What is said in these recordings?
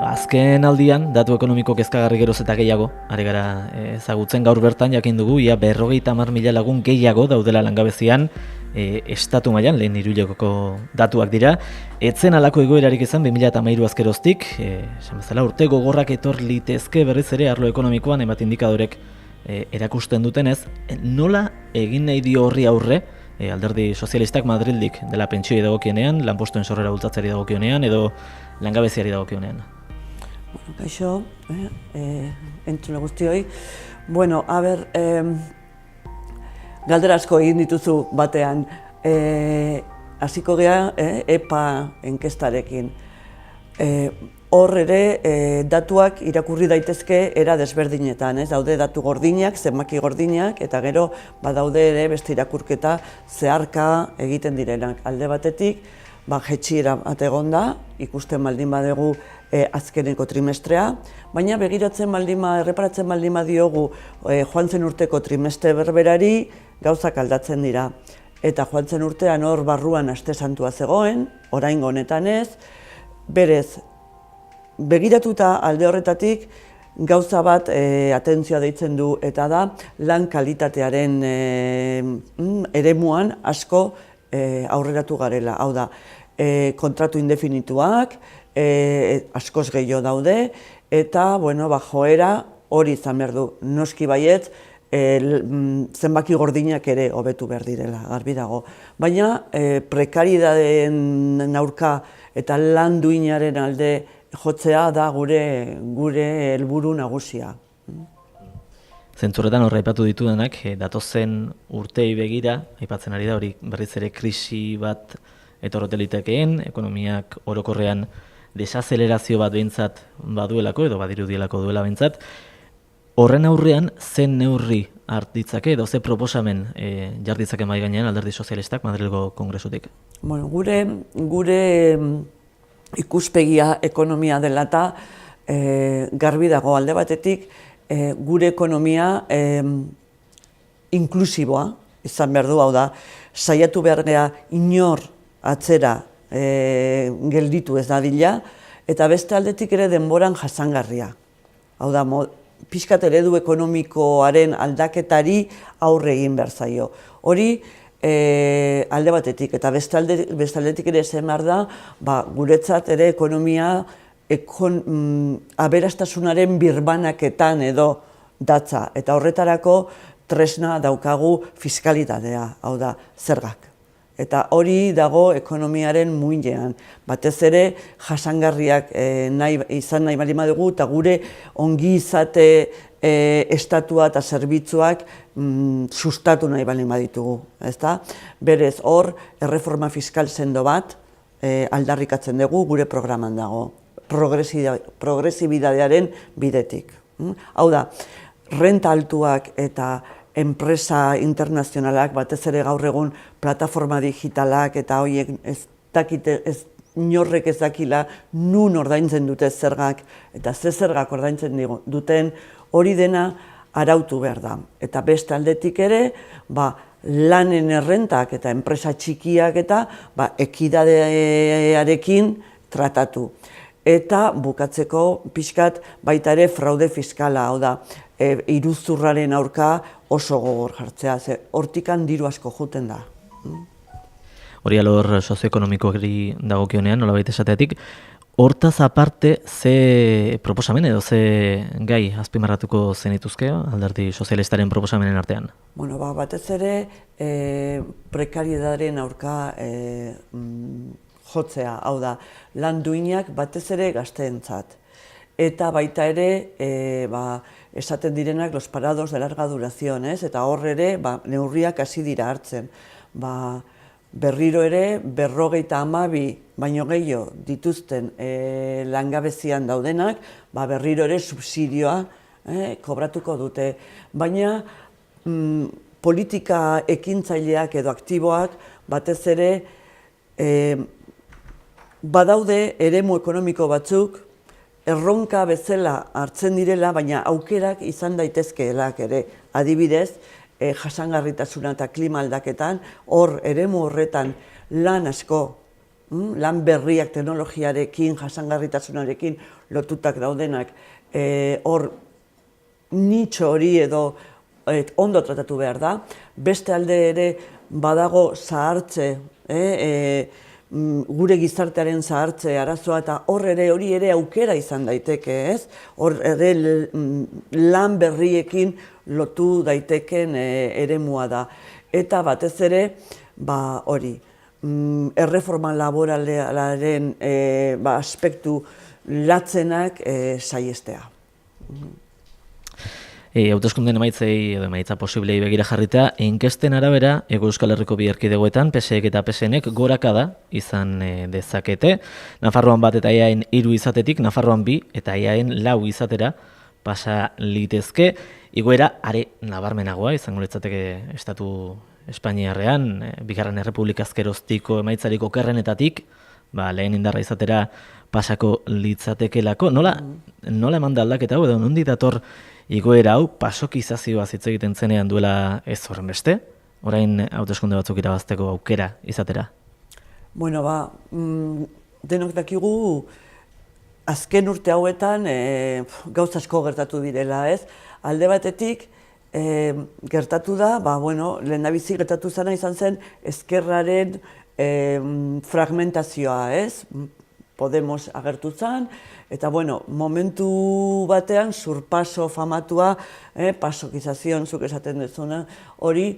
Azken aldian, datu ekonomiko kezkagarri geroz eta gehiago, ari gara ezagutzen gaur bertan jakin dugu, ia 50.000 lagun gehiago daudela langabezian, estatu mailan lehen hiruhilekoko datuak dira. Etzen halako egoerarik izan 2013 azkeroztik, esan bezala urte gogorrak etor litezke berriz ere arlo ekonomikoan hainbat indikadorek erakusten dutenez, nola egin nahi dio horri aurre, alderdi sozialistak Madrildik dela pentsioi dagokienean, lanpostuen sorrera bultzatzeari dagokionean edo langabeziari dagokionean. Kaixo, entzule guztioi. Bueno, galdera asko egin dituzu batean. Hasiko gea EPA enkestarekin. Hor ere datuak irakurri daitezke era desberdinetan, daude datu gordinak, zenbaki gordinak, eta gero badaude ere beste irakurketa zeharka egiten direnak. Alde batetik, jaitsiera bat egon da, ikusten baldin badegu azkeneko trimestrea, baina begiratzen erreparatzen baldin badiogu joan zen urteko trimestre berberari gauzak aldatzen dira. Eta joan zen urtean hor barruan aste santua zegoen, oraingo honetan ez, berez, begiratuta alde horretatik gauza bat atentzioa deitzen du eta da lan kalitatearen eremuan asko aurreratu garela. Hau da, kontratu indefinituak, askoz gehiago daude, eta joera hori izan behar du. Noski baietz, zenbaki gordinak ere hobetu behar direla, garbi dago. Baina prekariedadeen aurka eta lan duinaren alde jotzea da gure helburu nagusia. Zentzurretan horra aipatu ditudanak, datozen urtei begira, aipatzen ari da hori berriz ere krisi bat etorrote litekeen, ekonomiak orokorrean desazelerazio bat behintzat baduelako edo badirudielako duela behintzat. Horren aurrean, zen neurri hartitzake edo ze proposamen jarditzake mahai gainean alderdi sozialistak Madrilgo Kongresutik? Bueno, gure ikuspegia ekonomia dela eta garbi dago alde batetik gure ekonomia inklusiboa izan behar du, hau da, saiatu behar gea inor atzera gelditu ez dadila, eta beste aldetik ere denboran jasangarria. Hau da, pixkat eredu ekonomikoaren aldaketari aurre egin behar zaio. Hori alde batetik, eta beste aldetik ere esan behar da, guretzat ere ekonomia aberastasunaren birbanaketan edo datza, eta horretarako tresna daukagu fiskalitatea, hau da, zergak. Eta hori dago ekonomiaren muinean, batez ere jasangarriak izan nahi baldin badugu eta gure ongizate estatua eta zerbitzuak sustatu nahi baldin baditugu. Berez hor, erreforma fiskal sendo bat aldarrikatzen dugu gure programan dago, progresibidadearen bidetik. Hau da, renta altuak eta enpresa internazionalak, batez ere gaur egun plataforma digitalak eta horiek inorrek ez dakila nun ordaintzen dute zergak eta ze zergak ordaintzen duten hori dena arautu behar da. Eta beste aldetik ere, lanen errentak eta enpresa txikiak eta ekidadearekin tratatu. Eta bukatzeko pixkat baita ere fraude fiskala, hau da, iruzurraren aurka oso gogor jartzea, hortikan diru asko juten da. Hori alor sozioekonomikoari dagokionean, nolabait esateatik, hortaz aparte ze proposamen edo ze gai azpimarratuko zenituzke alderdi sozialistaren proposamenen artean? Bueno, batez ere prekariedadaren aurka jotzea, hau da, lan duinak batez ere gazteentzat. Eta baita ere, esaten direnak los parados de larga duración, eta hor ere neurriak hasi dira hartzen. Berriro ere, 52 baino gehiago dituzten langabezian daudenak, berriro ere subsidioa kobratuko dute. Baina politika ekintzaileak edo aktiboak batez ere badaude eremu ekonomiko batzuk, erronka bezala hartzen direla, baina aukerak izan daitezkeelak ere. Adibidez, jasangarritasuna eta klima aldaketan, hor eremu horretan lan asko, lan berriak teknologiarekin, jasangarritasunarekin lotutak daudenak, hor nitxo hori edo ondo tratatu behar da. Beste alde ere badago zahartze, gure gizartearen zahartze arazoa, eta hor ere hori ere aukera izan daiteke, ez? Hor ere lan berriekin lotu daiteken eremua da. Eta batez ere, hori, erreforma laboralaren aspektu latzenak saihestea. Hauteskundeen emaitzei edo emaitza posiblei begira jarrita, inkesten arabera, Hego Euskal Herriko bi erkidegoetan, PSek eta PSNek gorakada izan dezakete. Nafarroan 1 eta EAen 3 izatetik, Nafarroan 2 eta EAen 4 izatera pasa litezke. Igoera are nabarmenagoa izango litzateke Estatu Espainiarrean, Bigarren Errepublikaz geroztiko emaitzarik okerrenetatik, lehen indarra izatera pasako litzatekelako. Nola eman da aldaketa hau, edo nondi dator igoera hau pasokizazioa hitz egiten zenean duela ez horrenbeste? Orain hauteskunde batzuk irabazteko aukera izatera? Bueno, denok dakigu azken urte hauetan gauza asko gertatu direla, ez? Alde batetik gertatu da, lehendabizi gertatu zena izan zen ezkerraren fragmentazioa, ez? Podemos agertu zen, eta momentu batean surpaso famatua, pasokizazion, zuk esaten duzuna, hori,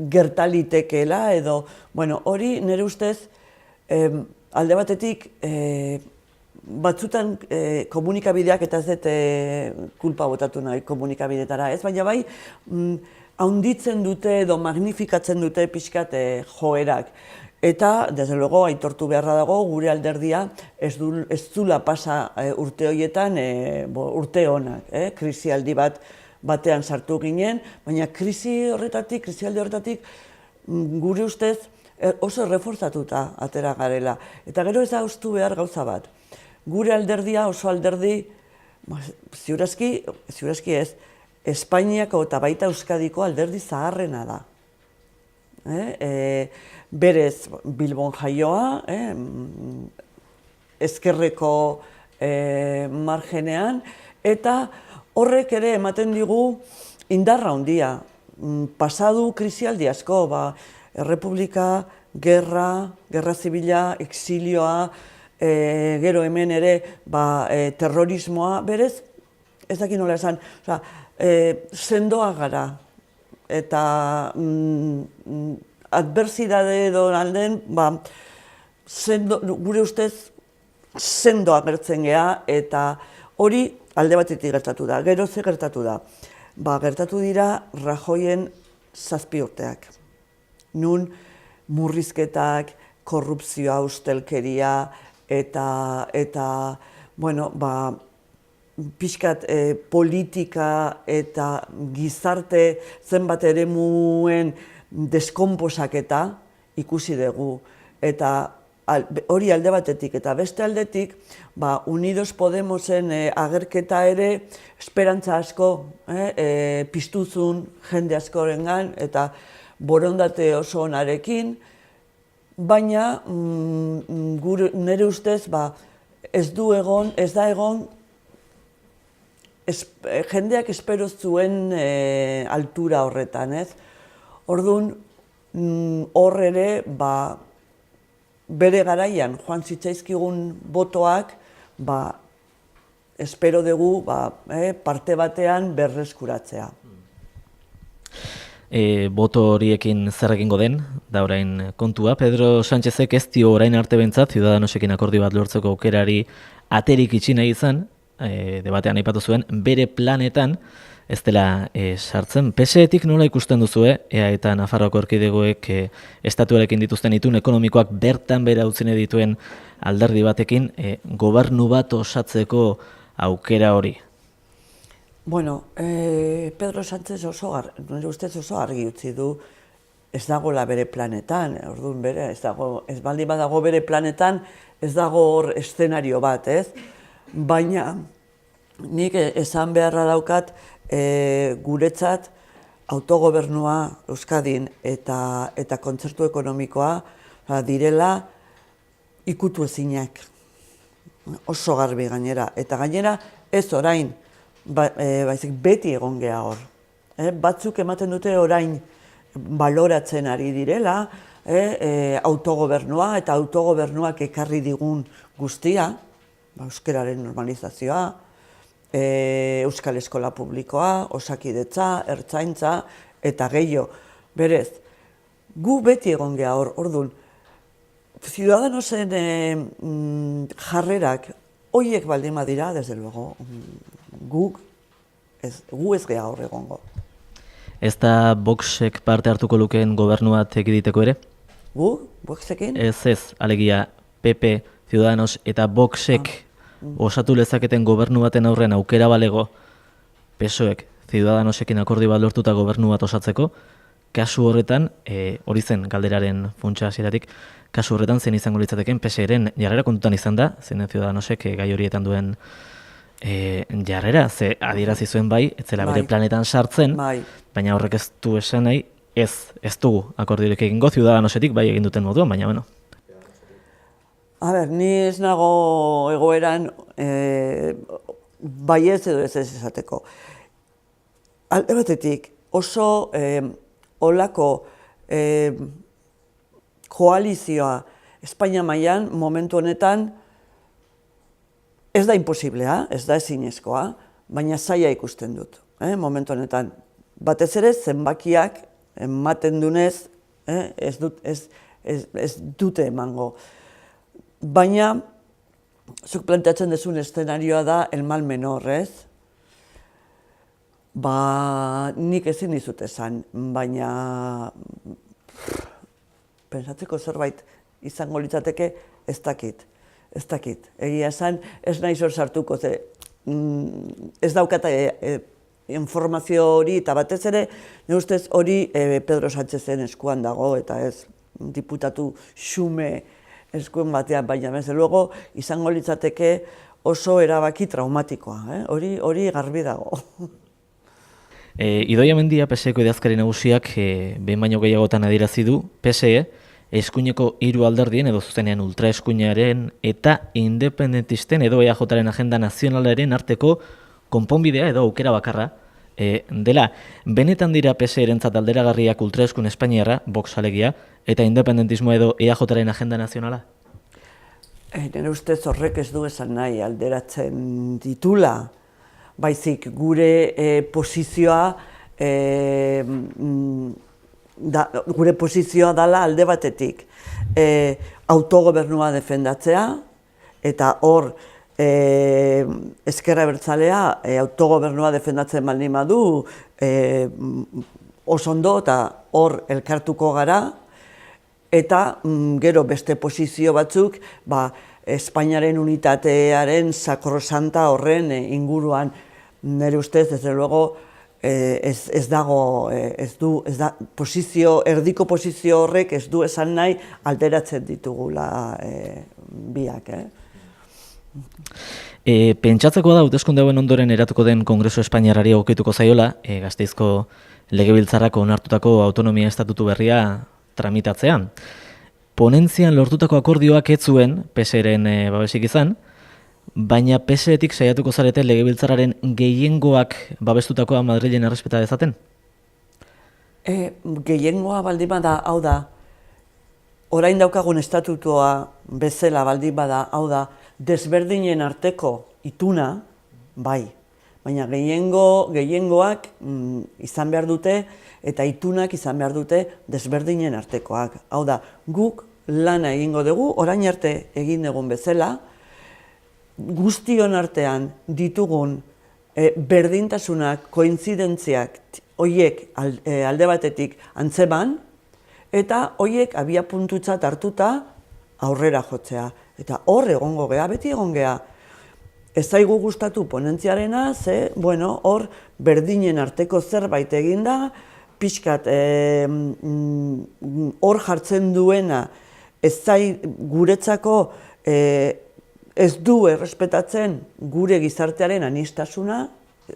gertalitekeela, edo, hori nire ustez, alde batetik, batzutan komunikabideak, eta ez dut kulpa botatu nahi komunikabideetara, ez? Baina bai, haunditzen dute edo magnifikatzen dute pixkat joerak. Eta, desde luego, aitortu beharra dago, gure alderdia ez zula pasa urte horietan urte honak, krisialdi batean sartu ginen, baina krisialdi horretatik gure ustez oso reforzatuta atera garela. Eta gero ez da ustu behar gauza bat. Gure alderdia oso alderdi, ziurazki ez, Espainiako eta baita Euskadiko alderdi zaharrena da. Berez Bilbon jaioa, ezkerreko margenean, eta horrek ere ematen digu indarra handia. Pasadu krisialdi asko, errepublika, gerra zibila, exilioa, gero hemen ere terrorismoa, berez, ez dakit nola esan, sendoa gara, eta adversidade edo alden, gure ustez sendo agertzen gea, eta hori alde batetik gertatu da. Gero ze gertatu da? Gertatu dira Rajoyen 7 urteak. Nun murrizketak, korrupzioa, ustelkeria, eta pixkat politika eta gizarte zenbat eremuen deskonposaketa ikusi dugu. Eta hori alde batetik eta beste aldetik, Unidos Podemosen agerketa ere esperantza asko piztuzun jende askorengan eta borondate oso onarekin, baina nire ustez ez da egon jendeak espero zuen altura horretan, ez? Orduan, hor ere, bere garaian joan zitzaizkigun botoak, espero dugu parte batean berreskuratzea. Boto horiekin zer egingo den, da orain kontua. Pedro Sánchezek ez dio orain arte behintzat, Ciudadanosekin akordio bat lortzeko aukerari aterik itxi nahi izan, debatean aipatu zuen, bere planetan ez dela sartzen. PSetik nola ikusten duzue, EA eta Nafarroako erkidegoek estatuarekin dituzten itun ekonomikoak bertan bera utzine dituen alderdi batekin, gobernu bat osatzeko aukera hori? Bueno, Pedro Sánchez nire ustez oso argi utzi du ez dagoela bere planetan, orduan bere, ez baldin badago bere planetan, ez dago hor eszenario bat, ez? Baina nik esan beharra daukat guretzat autogobernua Euskadin eta kontzertu ekonomikoa direla ikutu ezinak. Oso garbi gainera. Eta gainera ez orain, baizik beti egon geha hor. Batzuk ematen dute orain baloratzen ari direla, autogobernua eta autogobernuak ekarri digun guztia, euskararen normalizazioa, euskal eskola publikoa, osakidetza, ertzaintza eta gehiago. Berez, gu beti egon geha hor, orduan, Ciudadanosen jarrerak horiek baldin badira, desde luego, gu ez geha hor egongo. Ez da Voxek parte hartuko lukeen gobernu bat egiteko ere? Voxekin? Ez, alegia PP, Ciudadanos eta Voxek osatu lezaketen gobernu baten aurren aukera balego, PSOEk Ciudadanosekin akordio bat lortuta gobernu bat osatzeko, kasu horretan, hori zen galderaren funtsa hasieratik, kasu horretan zen izango litzateken PSeren jarrera kontutan izan da, zenen Ciudadanosek gai horietan duen jarrera, ze adierazi zuen bai, ez zela bere planetan sartzen, baina horrek ez du esan nahi, ez dugu akordiorik egingo Ciudadanosetik bai egin duten moduan, baina bueno. Ni ez nago egoeran bai ez edo ez esateko. Alde batetik oso olako koalizioa Espainia mailan momentu honetan ez da imposiblea, ez da ezinezkoa, baina zaila ikusten dut, momentu honetan. Batez ere zenbakiak ematen dunez ez dute emango. Baina, zuk planteatzen duzun eszenarioa da el mal menor, ez? Nik ezin dizut esan, baina pentsatzeko zerbait izango litzateke ez dakit. Egia esan, ez nahi zor sartuko, ez daukata informazio hori, eta batez ere, nire ustez hori Pedro Sánchezen eskuan dago, eta ez diputatu xume eskuen batean, baina desde luego izango litzateke oso erabaki traumatikoa, hori garbi dago. Idoia Mendia, PSeko idazkari nagusiak, behin baino gehiagotan adierazi du, PSE, eskuineko 3 alderdien edo zuzenean ultraeskuinaren eta independentisten edo EAJaren agenda nazionalaren arteko konponbidea edo aukera bakarra dela. Benetan dira PSE-rentzat alderagarriak ultraeskun Espainiarra, Vox alegia, eta independentismo edo EAJaren agenda nazionala? Nire ustez horrek ez du esan nahi alderatzen ditula, baizik gure posizioa dala alde batetik autogobernua defendatzea, eta hor ezkerra abertzalea autogobernua defendatzen baldin badu oso ondo eta hor elkartuko gara, eta gero beste posizio batzuk Espainiaren unitatearen sakrosanta horren inguruan. Nire ustez, desde luego, ez dago, erdiko posizio horrek ez du esan nahi alderatzen ditugula biak. Pentsatzeko da, hauteskunde hauen ondoren eratuko den Kongresu Espainiarrari egokituko zaiola, Gasteizko Legebiltzarrako onartutako autonomia estatutu berria tramitatzean. Ponentzian lortutako akordioak ez zuen PSeren babesik izan, baina PSetik saiatuko zarete Legebiltzarraren gehiengoak babestutakoa Madrilen errespeta dezaten? Gehiengoa baldin bada, hau da, orain daukagun estatutua bezala baldin bada, hau da, desberdinen arteko ituna, bai, baina gehiengoak izan behar dute eta itunak izan behar dute desberdinen artekoak. Hau da, guk lana egingo dugu, orain arte egin egun bezala, guztion artean ditugun berdintasunak, koinzidentziak, horiek alde batetik antzeman, eta horiek abia puntutzat hartuta aurrera jotzea. Eta hor egongo gea, beti egon gea. Ez zaigu gustatu ponentziarena, hor berdinen arteko zerbait eginda, pixkat hor jartzen duena, ez zai guretzako ez du errespetatzen gure gizartearen anistasuna,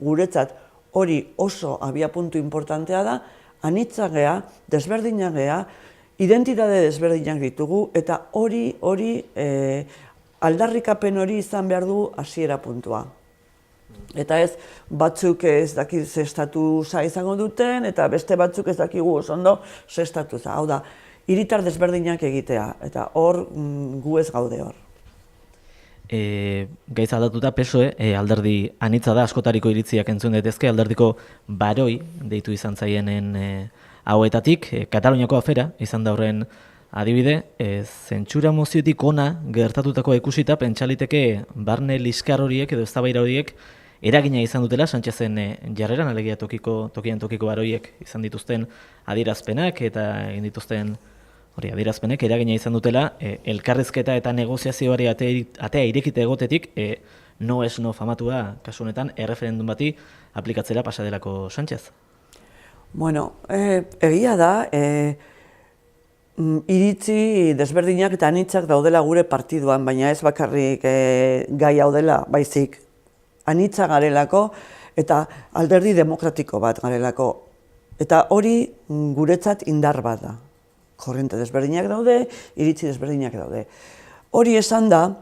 guretzat hori oso abiapuntu importantea da, anitza gea, desberdinak gea, identitate desberdinak ditugu, eta hori aldarrikapen hori izan behar du hasiera puntua. Eta ez, batzuk ez dakit ze estatusa izango duten, eta beste batzuk ez dakigu oso ondo ze estatusa. Hau da, hiritar desberdinak egitea, eta hor gu ez gaude hor. Gaiz aldatuta PSOE alderdi anitza da, askotariko iritziak entzun daitezke, alderdiko baroi deitu izan zaienen hauetatik, Kataluniako afera izan da horren adibide, zentsura moziotik ona gertatutako ikusita pentsaliteke barne liskar horiek edo eztabaida horiek eragina izan dutela Sánchezen jarreran, alegia tokian tokiko baroiek izan dituzten adierazpenak eta egin dituzten adierazpenek eragina izan dutela elkarrizketa eta negoziazioari atea irekite egotetik no es no famatua kasu honetan erreferendum bati aplikatzera pasadelako Sánchez. Bueno, egia da, iritzi desberdinak eta anitzak daudela gure partiduan, baina ez bakarrik gai hau dela, baizik anitza garelako eta alderdi demokratiko bat garelako. Eta hori guretzat indar bat da. Korrente desberdinak daude, iritzi desberdinak daude. Hori esan da,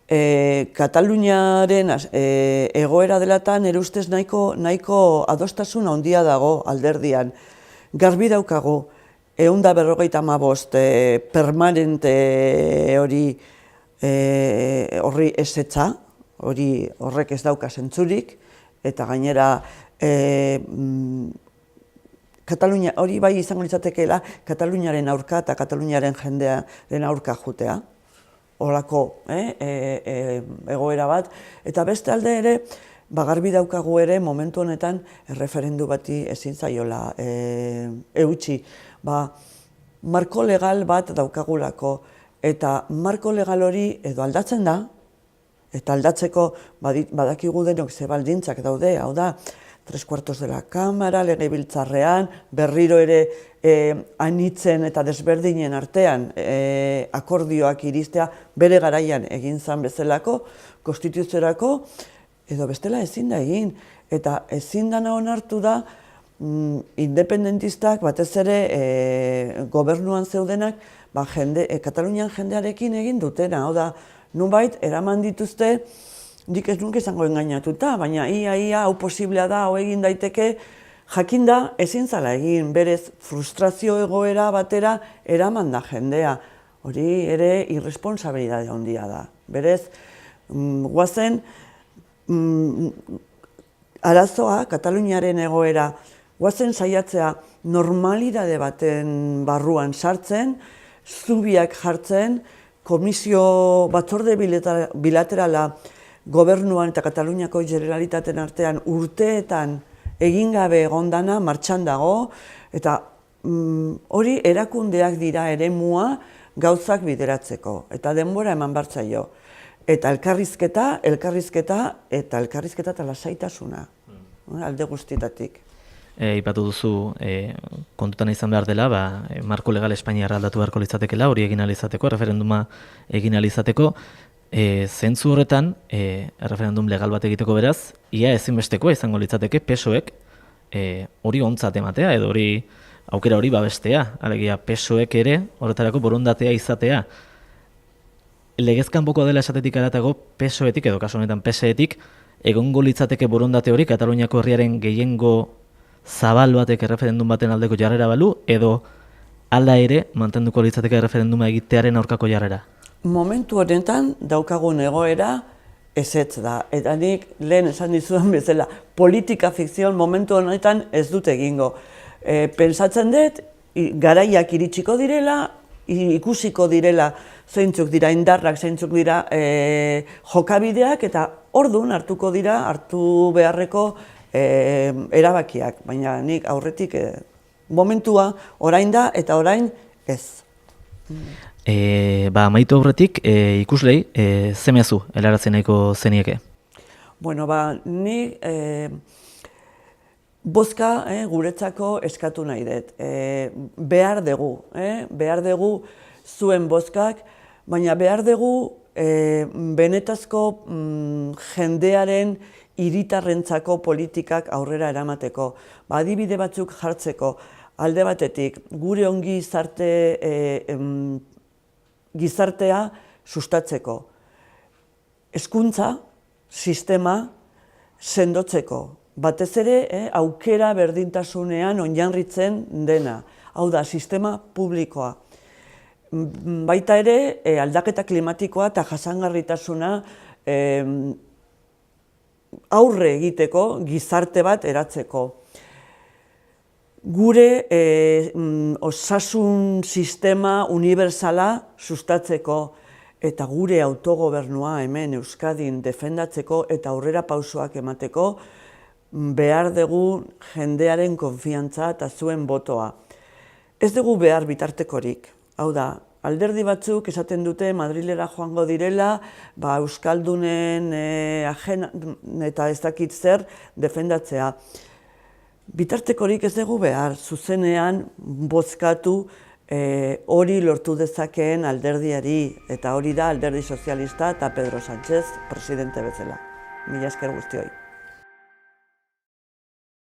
Kataluniaren egoera delatan nire ustez nahiko adostasun handia dago alderdian. Garbi daukagu, 155 permanente horri ezetza, horrek ez dauka zentzurik, eta gainera Katalunia, hori bai izango litzatekeela Kataluniaren aurka eta Kataluniaren jendearen aurka jutea, horako egoera bat, eta beste alde ere, garbi daukagu ere momentu honetan erreferendu bati ezin zaiola eutsi. Marko legal bat daukagulako, eta marko legal hori edo aldatzen da, eta aldatzeko badakigu denok ze baldintzak daude, hau da, 3/4 de la Cámara, legebiltzarrean, berriro ere anitzen eta desberdinen artean akordioak iristea bere garaian egin zan bezalako, konstituziorako, edo bestela ezin da egin. Eta ezin dana onartu da independentistak batez ere gobernuan zeudenak Katalunian jendearekin egin dutena. Hau da, nunbait eraman dituzte, nik ez nuke izango engainatuta, baina ia hau posiblea da, hau egin daiteke, jakinda ezin zala egin, berez frustrazio egoera batera eraman da jendea. Hori ere irresponsabilitate handia da. Berez, guazen arazoa, Kataluniaren egoera, guazen saiatzea normalidade baten barruan sartzen, zubiak jartzen, komisio batzorde bilaterala gobernuan eta Kataluniako Generalitateen artean urteetan egin gabe egondana martxan dago, eta hori erakundeak dira eremua gauzak bideratzeko, eta denbora eman bartzaio. Eta elkarrizketa eta lasaitasuna, alde guztietatik. Ipatu duzu kontutan izan behar dela, marko legal Espainiarra aldatu beharko litzatekela, hori egin alizateko, referenduma egin alizateko. Zentzu horretan, referendum legal bat egiteko beraz, ia ezinbestekoa izango litzateke PSOEk hori ontzat ematea, edo hori aukera hori babestea, alegia PSOEk ere horretarako borondatea izatea. Legezkanpoko dela esatetik aratago PSOEtik, edo kasu honetan PSEtik, egongo litzateke borondate hori Kataluniako herriaren gehiengo zabal batek erreferendum baten aldeko jarrera balu, edo hala ere mantenduko litzateke erreferenduma egitearen aurkako jarrera? Momentu honetan daukagun egoera ezetz da. Eta nik lehen esan dizudan bezala, politika fikzion momentu honetan ez dut egingo. Pentsatzen dut, garaiak iritsiko direla, ikusiko direla zeintzuk dira indarrak, zeintzuk dira jokabideak, eta orduan hartu beharreko erabakiak. Baina nik aurretik momentua orain da eta orain ez. Amaitu aurretik ikuslei ze mezu helarazi nahiko zenieke? Bueno, ni bozka guretzako eskatu nahi dut. Behar dugu zuen bozkak, baina behar dugu benetazko jendearen hiritarrentzako politikak aurrera eramateko. Adibide batzuk jartzeko, alde batetik, gure ongi gizartea sustatzeko. Hezkuntza sistema sendotzeko. Batez ere, aukera berdintasunean oinarritzen dena. Hau da, sistema publikoa. Baita ere, aldaketa klimatikoa eta jasangarritasuna aurre egiteko gizarte bat eratzeko. Gure osasun sistema unibertsala sustatzeko eta gure autogobernua hemen Euskadin defendatzeko eta aurrera pausoak emateko behar dugu jendearen konfiantza eta zuen botoa. Ez dugu behar bitartekorik. Hau da, alderdi batzuk esaten dute Madrilera joango direla, Euskaldunen eta ez dakit zer defendatzea. Bitartekorik ez dugu behar, zuzenean bozkatu hori lortu dezakeen alderdiari, eta hori da Alderdi Sozialista eta Pedro Sánchez presidente bezala. Mila esker guztioi.